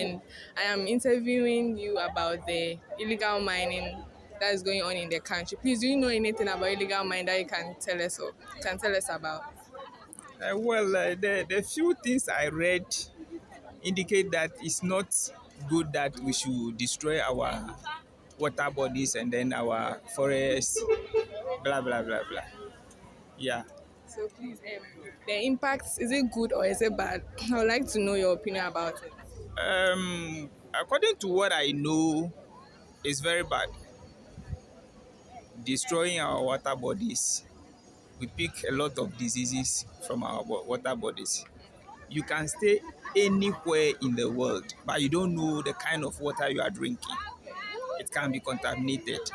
And I am interviewing you about the illegal mining that is going on in the country. Please, do you know anything about illegal mining that you can tell us about? The few things I read indicate that it's not good that we should destroy our water bodies and then our forests, blah, blah, blah, blah. Yeah. So please, the impact, is it good or is it bad? I would like to know your opinion about it. According to what I know, it's very bad. Destroying our water bodies. We pick a lot of diseases from our water bodies. You can stay anywhere in the world, but you don't know the kind of water you are drinking. It can be contaminated.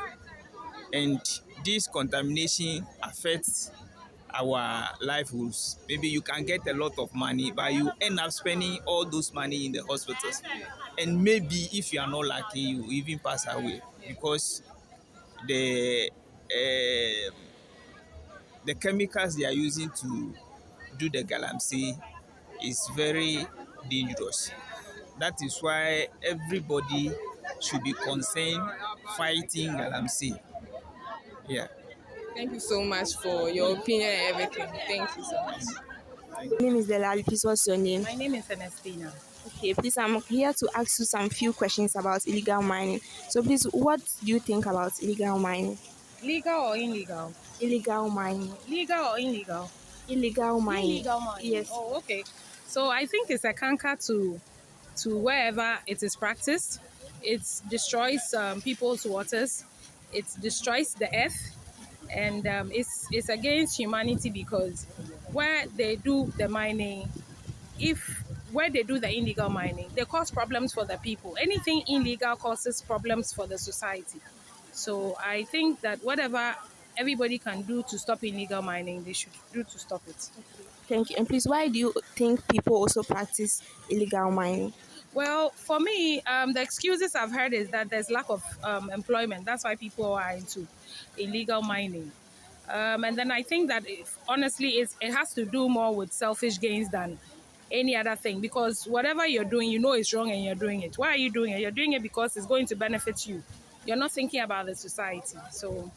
And this contamination affects our livelihoods. Maybe you can get a lot of money, but you end up spending all those money in the hospitals. And maybe if you are not lucky, you even pass away because the uh, the chemicals they are using to do the galamsey is very dangerous. That is why everybody should be concerned fighting galamsey. Yeah. Thank you so much for your opinion and everything. Thank you so much. My name is Delali. Please, what's your name? My name is Ernestina. Okay, please, I'm here to ask you some few questions about illegal mining. So, please, what do you think about illegal mining? Legal or illegal? Illegal mining. Legal or illegal? Illegal mining. Illegal mining. Yes. Oh, okay. So I think it's a canker to wherever it is practiced. It destroys people's waters. It destroys the earth, and it's against humanity because where they do the mining, if where they do the illegal mining, they cause problems for the people. Anything illegal causes problems for the society. So I think that whatever everybody can do to stop illegal mining, they should do to stop it. Thank you. And please, why do you think people also practice illegal mining? Well, for me, the excuses I've heard is that there's lack of employment. That's why people are into illegal mining. And then I think that honestly, it has to do more with selfish gains than any other thing. Because whatever you're doing, you know it's wrong and you're doing it. Why are you doing it? You're doing it because it's going to benefit you. You're not thinking about the society. So,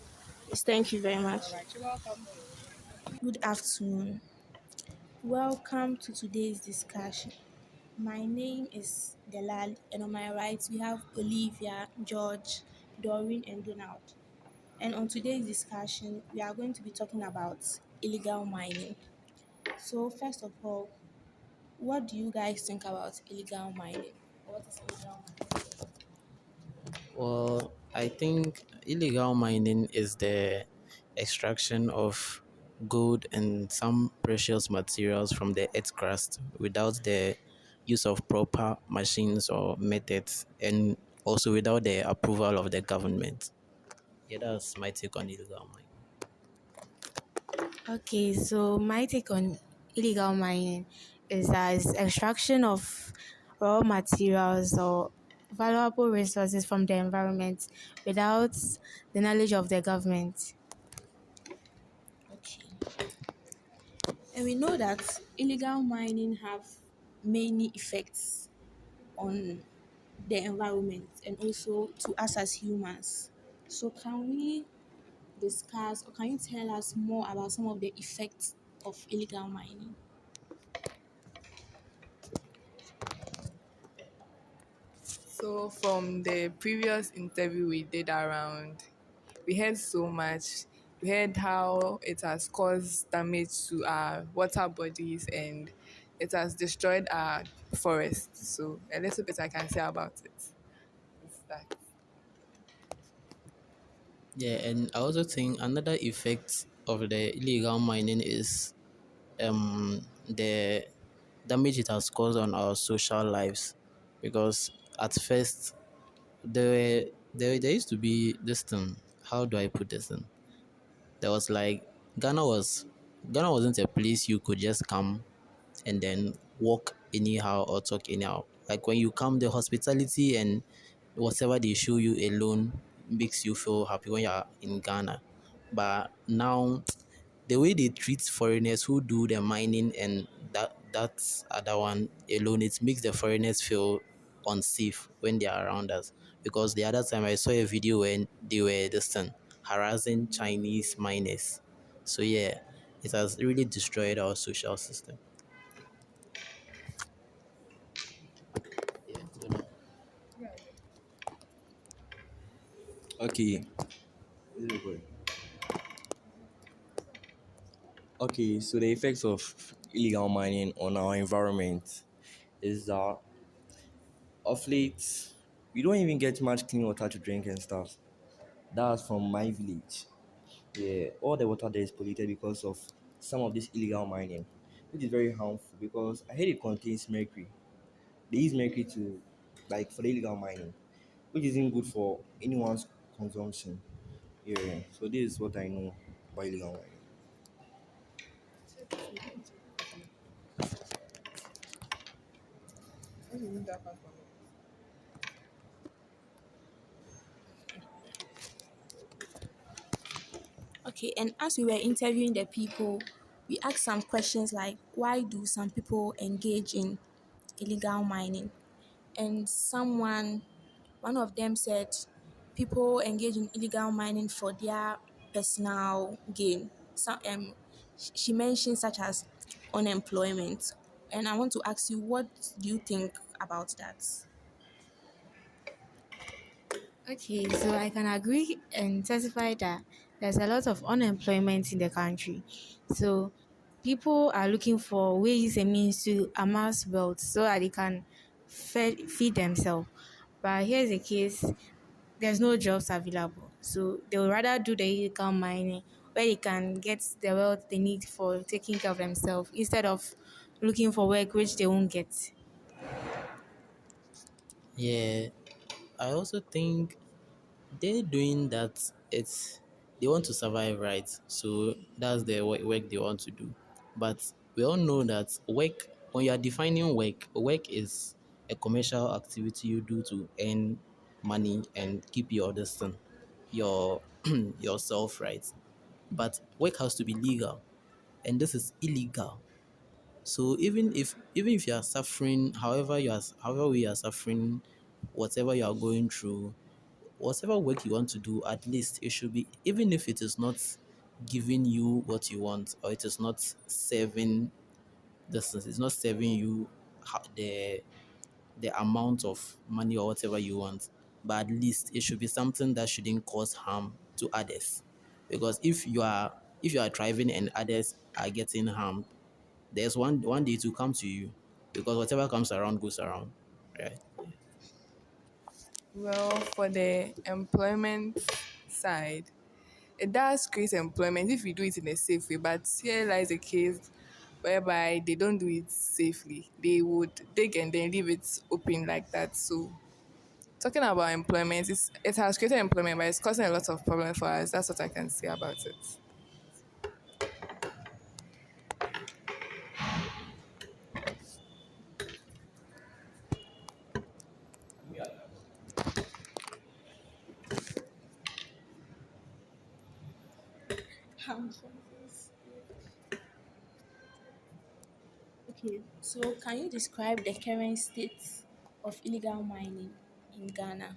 Yes, thank you very much. you're welcome. Good afternoon. Welcome to today's discussion. My name is Delal, and on my right we have Olivia, George, Doreen, and Donald. And on today's discussion, we are going to be talking about illegal mining. So, first of all, what do you guys think about illegal mining? What is illegal mining? Well, I think illegal mining is the extraction of gold and some precious materials from the earth crust without the use of proper machines or methods, and also without the approval of the government. Yeah, that's my take on illegal mining. Okay, so my take on illegal mining is that it's extraction of raw materials or valuable resources from the environment without the knowledge of the government. Okay. And we know that illegal mining have many effects on the environment and also to us as humans. So can we discuss or can you tell us more about some of the effects of illegal mining? So from the previous interview we did around, we heard so much. We heard how it has caused damage to our water bodies and it has destroyed our forests. So a little bit I can say about it. Is that. Yeah, and I also think another effect of the illegal mining is the damage it has caused on our social lives, because at first there used to be this thing. How do I put this in? There was like Ghana wasn't a place you could just come and then walk anyhow or talk anyhow. Like when you come, the hospitality and whatever they show you alone makes you feel happy when you're in Ghana. But now the way they treat foreigners who do the mining and that other one alone, it makes the foreigners feel unsafe when they are around us. Because the other time I saw a video when they were distant harassing Chinese miners. So yeah, it has really destroyed our social system. Okay. Okay, so the effects of illegal mining on our environment is that of late we don't even get much clean water to drink and stuff. That's from my village. Yeah, all the water there is polluted because of some of this illegal mining, which is very harmful because I heard it contains mercury. They use mercury to, like, for the illegal mining, which isn't good for anyone's consumption. Yeah, so this is what I know about illegal mining. Okay, and as we were interviewing the people, we asked some questions like why do some people engage in illegal mining? And one of them said people engage in illegal mining for their personal gain. She mentioned such as unemployment. And I want to ask you, what do you think about that? Okay, so I can agree and testify that there's a lot of unemployment in the country. So people are looking for ways and means to amass wealth so that they can feed themselves. But here's the case, there's no jobs available. So they would rather do the illegal mining where they can get the wealth they need for taking care of themselves instead of looking for work which they won't get. Yeah, I also think they're doing that. It's they want to survive, right? So that's the work they want to do. But we all know that work, when you are defining work is a commercial activity you do to earn money and keep your distance, your yourself, right? But work has to be legal, and this is illegal. So even if you are suffering, however we are suffering, whatever you are going through, whatever work you want to do, at least it should be, even if it is not giving you what you want, or it is not serving it's not serving you the amount of money or whatever you want, but at least it should be something that shouldn't cause harm to others. Because if you are thriving and others are getting harmed, there's one day to come to you, because whatever comes around goes around, right? Well, for the employment side, it does create employment if you do it in a safe way. But here lies a case whereby they don't do it safely. They would dig and then leave it open like that. So talking about employment, it has created employment, but it's causing a lot of problems for us. That's what I can say about it. Okay, so can you describe the current state of illegal mining in Ghana?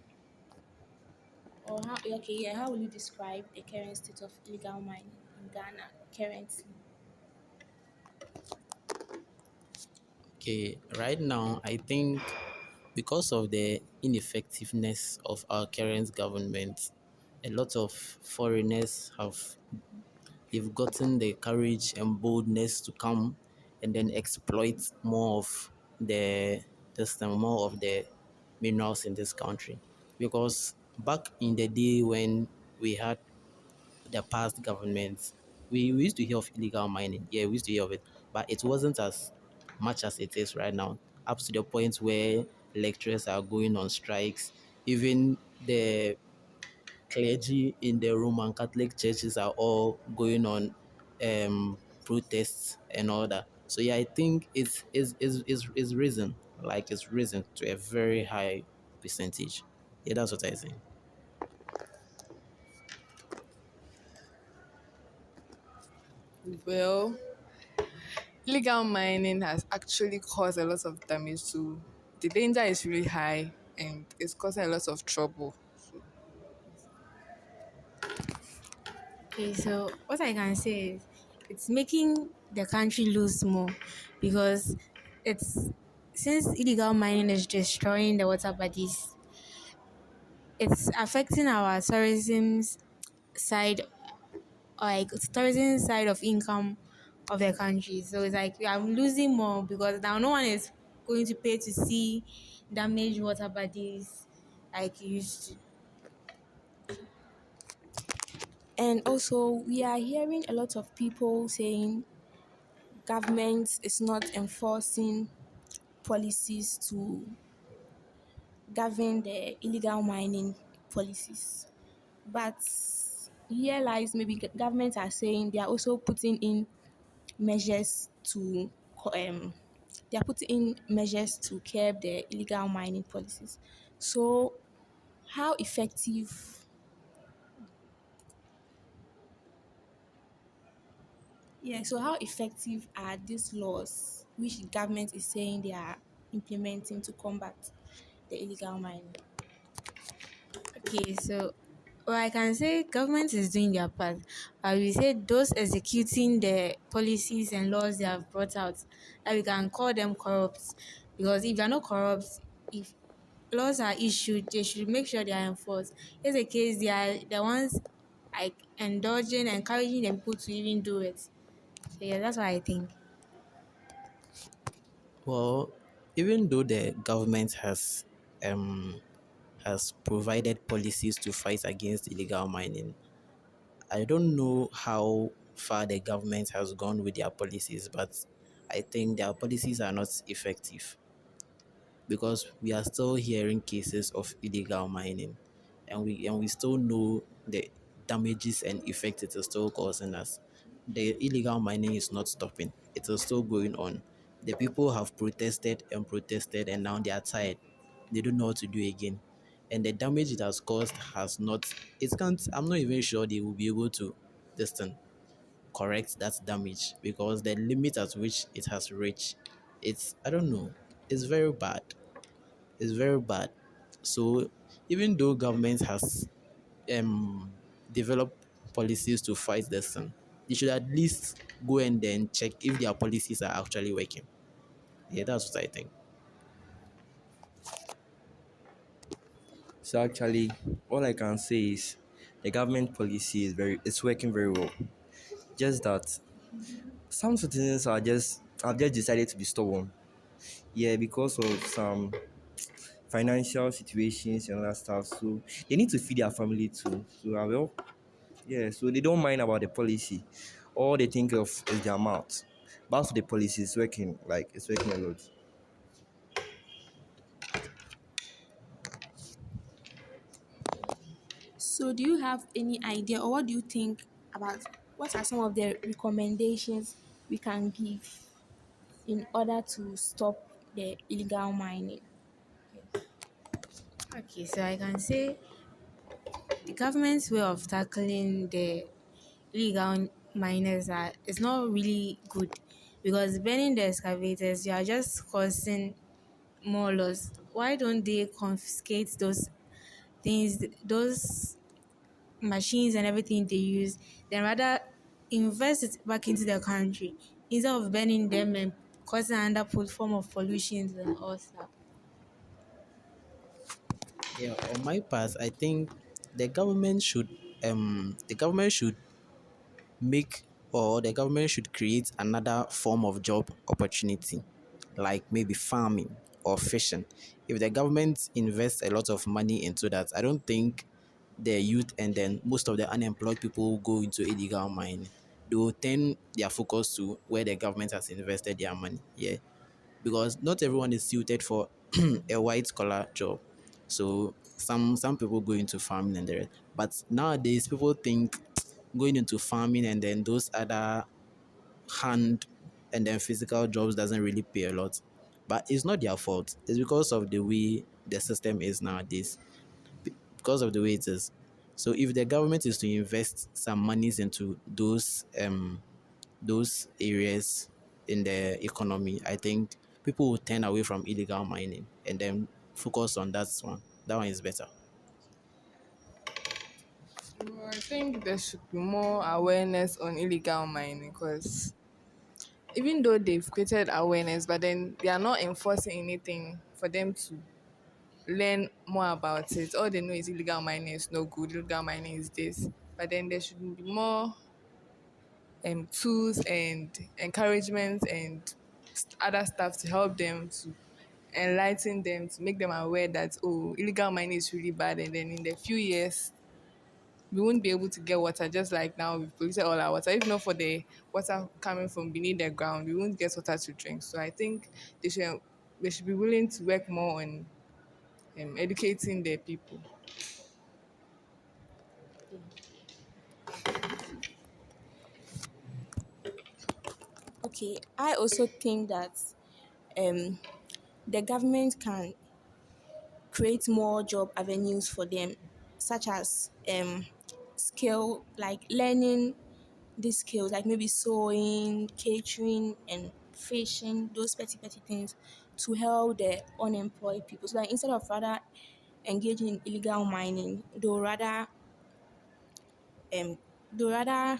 Or how, okay, yeah, how will you describe the current state of illegal mining in Ghana currently? Okay, right now I think because of the ineffectiveness of our current government, a lot of foreigners they've gotten the courage and boldness to come and then exploit more of more of the minerals in this country. Because back in the day when we had the past governments, we used to hear of illegal mining. Yeah, we used to hear of it, but it wasn't as much as it is right now. Up to the point where lecturers are going on strikes. Even the clergy in the Roman Catholic churches are all going on protests and all that. So yeah, I think it's risen, like it's risen to a very high percentage. Yeah, that's what I think. Well, illegal mining has actually caused a lot of damage to the danger is really high and it's causing a lot of trouble. So, Okay, so what I can say is it's making the country lose more because it's since illegal mining is destroying the water bodies, it's affecting our tourism side of income of the country. So it's like we are losing more because now no one is going to pay to see damaged water bodies like you used to. And also, we are hearing a lot of people saying government is not enforcing policies to govern the illegal mining policies. But here lies maybe governments are saying they are also putting in measures to they are putting in measures to curb the illegal mining policies. So how effective so how effective are these laws which the government is saying they are implementing to combat the illegal mining? Okay, so well, I can say government is doing their part. I will say those executing the policies and laws they have brought out, that we can call them corrupt. Because if they're not corrupt, if laws are issued, they should make sure they are enforced. Here's a case they are the ones like indulging, encouraging the people to even do it. So yeah, that's what I think. Well, even though the government has provided policies to fight against illegal mining, I don't know how far the government has gone with their policies, but I think their policies are not effective because we are still hearing cases of illegal mining, and we still know the damages and effects it is still causing us. The illegal mining is not stopping, it is still going on. The people have protested and protested, and now they are tired, they don't know what to do again, and the damage it has caused has not, it can't, I'm not even sure they will be able to this thing correct that damage, because the limit at which it has reached, it's, I don't know, it's very bad, it's very bad. So even though government has um developed policies to fight this thing, they should at least go and then check if their policies are actually working. Yeah, that's what I think. So actually, all I can say is the government policy is it's working very well. Just that some citizens are just have just decided to be stubborn. Yeah, because of some financial situations and other stuff. So they need to feed their family too. So well, yeah. So they don't mind about the policy. All they think of is their mouth. But for the policy, it's working. Like it's working a lot. So do you have any idea or what do you think about what are some of the recommendations we can give in order to stop the illegal mining? Okay, so I can say the government's way of tackling the illegal miners are is not really good because burning the excavators, you are just causing more loss. Why don't they confiscate those things, those machines and everything they use, then rather invest it back into the country instead of burning them and causing another form of pollution and all stuff. Yeah, on my part, I think the government should make, or the government should create another form of job opportunity, like maybe farming or fishing. If the government invests a lot of money into that, I don't think the youth and then most of the unemployed people who go into illegal mining, they will turn their focus to where the government has invested their money. Yeah, because not everyone is suited for a white collar job. So some people go into farming and the rest. But nowadays people think going into farming and then those other hand and then physical jobs doesn't really pay a lot. But it's not their fault. It's because of the way the system is nowadays. Because of the way it is. So if the government is to invest some monies into those areas in the economy, I think people will turn away from illegal mining and then focus on that one. That one is better. Well, I think there should be more awareness on illegal mining because even though they've created awareness, but then they are not enforcing anything for them to learn more about it. All they know is illegal mining is no good, illegal mining is this. But then there should be more tools and encouragement and other stuff to help them to enlighten them to make them aware that oh illegal mining is really bad and then in the few years we won't be able to get water just like now we've polluted all our water. If not for the water coming from beneath the ground, we won't get water to drink. So I think they should be willing to work more on educating their people. Okay, I also think that um, the government can create more job avenues for them, such as skill like learning these skills, like maybe sewing, catering, and fishing, those petty things, to help the unemployed people. So that instead of rather engaging in illegal mining, um, they'll rather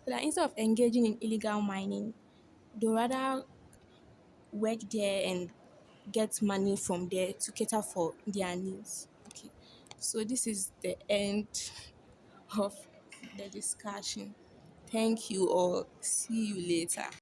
so that instead of engaging in illegal mining, they'll rather work there and get money from there to cater for their needs. Okay, so this is the end of the discussion. Thank you all. See you later.